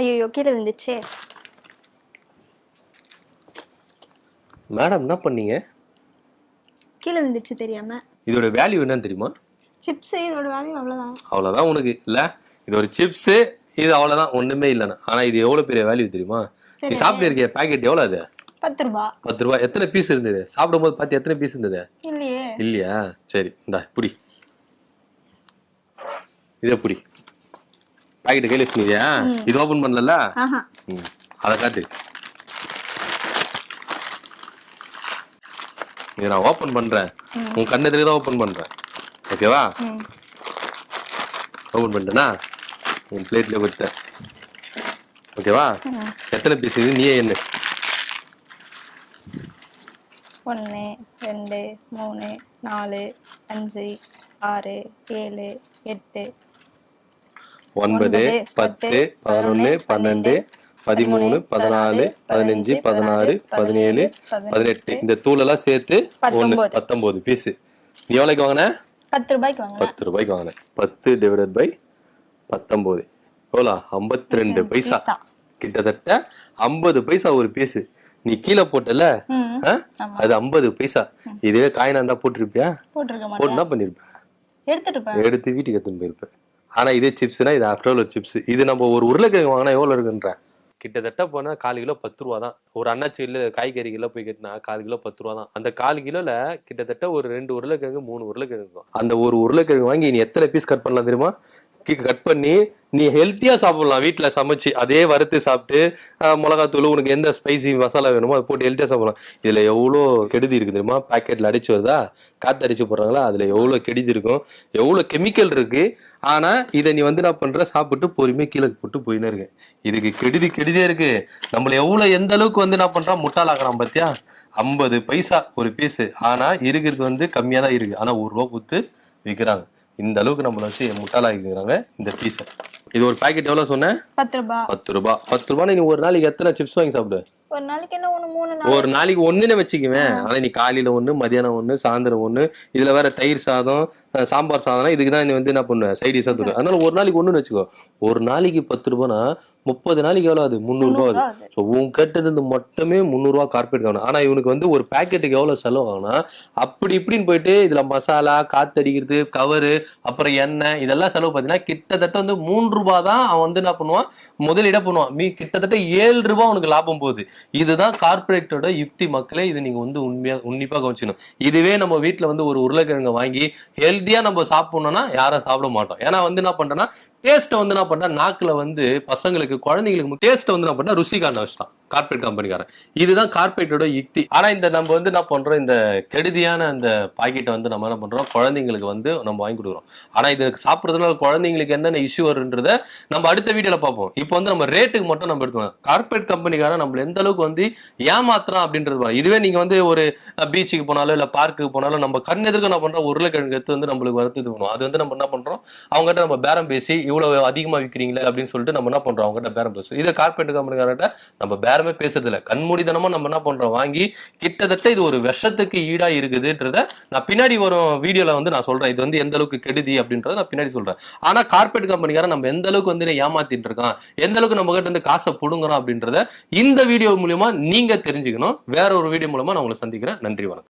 ஐயோ கீழே விழுந்துச்சே. மேடம் என்ன பண்ணீங்க? கீழே விழுந்துச்சு தெரியாம. இதோட வேல்யூ என்னன்னு தெரியுமா? சிப்ஸ் இதோட வேல்யூ அவ்வளவுதான். அவ்வளவுதான் உனக்கு இல்ல? இது ஒரு சிப்ஸ், இது அவ்வளவுதான், ஒண்ணுமே இல்லைன்னா. ஆனா இது எவ்வளவு பெரிய வேல்யூ தெரியுமா? நீ சாப்பிட்டு இருக்கிய பாக்கெட் எவ்வளவு? அது 10 ரூபாய். 10 ரூபாய். எத்தனை பீஸ் இருந்தது சாப்பிடும் போது? பாத்தி எத்தனை பீஸ் இருந்தது? இல்லையே. இல்லையா? சரி இந்தா புடி, இத புடி. பாக்கெட் கையில வச்சுனியா? இது ஓபன் பண்ணல. அத காட்டு. இத நான் ஓபன் பண்றேன், உன் கண்ணு எதிரே தான் ஓபன் பண்றேன். ஓகேவா? ஓபன் பண்ணிட்டேனா உன் பிளேட்ல கொடுத்தேன். ஓகேவா? எத்தனை பீஸ் இது நீயே என்ன? 1 2 3 4 5 6 7 8 9 10 11 12 13 14 15 16 17 18 இந்த தூள் எல்லாம் சேர்த்து 19 பீஸ். நீ எவ்வளவுக்கு வாங்கின? 10 ரூபாய்க்கு வாங்கினேன். 10 ரூபாய்க்கு வாங்கினேன். 10 டிவைடட் பை 19 எவ்வளோ? 52 பைசா. கிட்டத்தட்ட 50 பைசா ஒரு பீஸ். நீ கீழே போட்டல, அது 50 பைசா. இதே காயினா இருந்தா போட்டிருப்பியா? போட்டு என்ன பண்ணிருப்ப? எடுத்து வீட்டுக்கு எடுத்துன்னு போயிருப்பேன். ஆனா இதே சிப்ஸ்னா இது ஆஃப்டர் ஆல் ஒரு சிப்ஸ். இது நம்ம ஒரு உருளைக்கிழங்கு வாங்கினா எவ்வளவு இருக்குன்ற? கிட்டத்தட்ட போனா 1/4 கிலோ 10 ரூபா தான். ஒரு அண்ணாச்சியில காய்கறி கிலோ போய் கேட்டினா 1/4 கிலோ 10 ரூபா தான். அந்த 1/4 கிலோல கிட்டத்தட்ட ஒரு 2 உருளைக்கிழங்கு 3 உருளைக்கிழங்கு. அந்த ஒரு உருளைக்கிழங்கு வாங்கி நீ எத்தனை பீஸ் கட் பண்ணலாம் தெரியுமா? கட் பண்ணி நீ ஹெல்த்தியா சாப்பிடலாம். வீட்டுல சமைச்சு அதே வறுத்து சாப்பிட்டு மிளகாத்தூள் உனக்கு எந்த ஸ்பைசி மசாலா வேணுமோ அதை போட்டு ஹெல்த்தியா சாப்பிடலாம். இதுல எவ்வளோ கெடுதி இருக்கு தெரியுமா? பாக்கெட்ல அடிச்சு வருதா, காத்து அடிச்சு போடுறாங்களா, அதுல எவ்வளவு கெடுதி இருக்கும், எவ்வளவு கெமிக்கல் இருக்கு. ஆனா இதை நீ வந்து என்ன பண்ற? சாப்பிட்டு பொறுமையா கீழே போட்டு போயின்னு இருக்கு. இதுக்கு கெடுதியே இருக்கு. நம்மள எவ்வளவு எந்த அளவுக்கு வந்து என்ன பண்றான்? முட்டாளாக்குறான் பாத்தியா? 50 பைசா ஒரு பீஸ். ஆனா இருக்கிறது வந்து கம்மியா தான் இருக்கு. ஆனா 1 ரூபா கொடுத்து விற்கிறாங்க. இந்த அளவுக்கு நம்மள வச்சு முட்டாளாக்கிறாங்க இந்த பீஸை. இது ஒரு பாக்கெட் எவ்வளவு சொன்ன? 10 ரூபாய். 10 ரூபாய். 10 ரூபாய் நீ ஒரு நாளைக்கு எத்தனை சிப்ஸ் வாங்கி சாப்பிடு? ஒரு நாளைக்கு என்ன 3 நாள். ஒரு நாளைக்கு 1ன்னு வச்சுக்குவேன். ஆனா நீ காலையில 1, மதியானம் 1, சாயந்தரம் 1. இதுல வேற தயிர் சாதம், சாம்பார் சாதம், இதுக்குதான் நீ வந்து என்ன பண்ணுவ? சைடிஷா தூடு. அதனால ஒரு நாளைக்கு 1ன்னு வச்சுக்கோ. ஒரு நாளைக்கு 10 ரூபாய்னா 30 நாளைக்கு எவ்வளவு ஆகுது? 300 ரூபாய் ஆகுது. உன் கேட்டது மட்டுமே 300 ரூபாய் கார்பரேட் ஆகணும். ஆனா இவனுக்கு வந்து ஒரு பாக்கெட்டுக்கு எவ்வளவு செலவு ஆகுனா அப்படி இப்படின்னு போயிட்டு இதுல மசாலா, காத்தடிக்கிறது, கவரு, அப்புறம் எண்ணெய், இதெல்லாம் செலவு பார்த்தீங்கன்னா கிட்டத்தட்ட வந்து 3 ரூபாய் தான் அவன் வந்து என்ன பண்ணுவான்? முதலீட பண்ணுவான். கிட்டத்தட்ட 7 ரூபாய் உனக்கு லாபம் போகுது. இதுதான் கார்பரேட்டோட யுக்தி மக்களே. இது நீங்க வந்து உன்னிப்பா கவனிச்சணும். இதுவே நம்ம வீட்டுல வந்து ஒரு உருளைக்கிழங்க வாங்கி ஹெல்த்தியா நம்ம சாப்பிடணும்னா யாரும் சாப்பிட மாட்டோம். ஏன்னா வந்து என்ன பண்றேன்னா டேஸ்ட்டை வந்து என்ன பண்றா? நாக்குல வந்து பசங்களுக்கு, குழந்தைங்களுக்கு டேஸ்ட்டை வந்து என்ன பண்றா? ருசி காண வச்சுட்டான் கார்பரேட் கம்பெனிக்காரன். இதுதான் கார்பரேட்டோட யுக்தி. ஆனா இந்த நம்ம வந்து என்ன பண்றோம்? இந்த கெடுதியான அந்த பாக்கெட்டை வந்து நம்ம என்ன பண்றோம்? குழந்தைங்களுக்கு வந்து நம்ம வாங்கி கொடுக்குறோம். ஆனா இது சாப்பிடுறதுனால குழந்தைங்களுக்கு என்னென்ன இஷ்யூ வருன்றத நம்ம அடுத்த வீடியோல பார்ப்போம். இப்போ வந்து நம்ம ரேட்டுக்கு மட்டும் நம்ம எடுத்துக்கணும். கார்பரேட் கம்பெனிக்காரன் நம்ம எந்த அளவுக்கு வந்து ஏமாத்துறான் அப்படின்றது. இதுவே நீங்க வந்து ஒரு பீச்சுக்கு போனாலும் இல்ல பார்க்குக்கு போனாலும் நம்ம கண் எதிர்க்க என்ன பண்றோம்? உருளைக்கிழங்கு எடுத்து வந்து நம்மளுக்கு வறுத்து இது பண்ணுவோம். அது வந்து நம்ம என்ன பண்றோம்? அவங்ககிட்ட நம்ம பேரம் பேசி இவ்வளவு அதிகமா விற்கிறீங்களே அப்படின்னு சொல்லிட்டு நம்ம என்ன பண்றோம்? அவங்ககிட்ட பேரம் பேசுவோம். இதை கார்பரேட் கம்பெனிக்காரர்கிட்ட நம்ம பேரமே பேசுறது இல்லை. கண்மூடித்தனமா நம்ம என்ன பண்றோம்? வாங்கி கிட்டத்தட்ட இது ஒரு விஷத்துக்கு ஈடா இருக்குதுன்றத நான் பின்னாடி வரும் வீடியோல வந்து நான் சொல்றேன். இது வந்து எந்த அளவுக்கு கெடுதி அப்படின்றத நான் பின்னாடி சொல்றேன். ஆனா கார்பரேட் கம்பெனிக்காரன் நம்ம எந்த அளவுக்கு வந்து ஏமாத்திட்டு இருக்கான், எந்த அளவுக்கு நம்ம கிட்ட இருந்து காசை புடுங்குறோம் அப்படின்றத இந்த வீடியோ மூலமா நீங்க தெரிஞ்சுக்கணும். வேற ஒரு வீடியோ மூலமா நான் உங்களை சந்திக்கிறேன். நன்றி, வணக்கம்.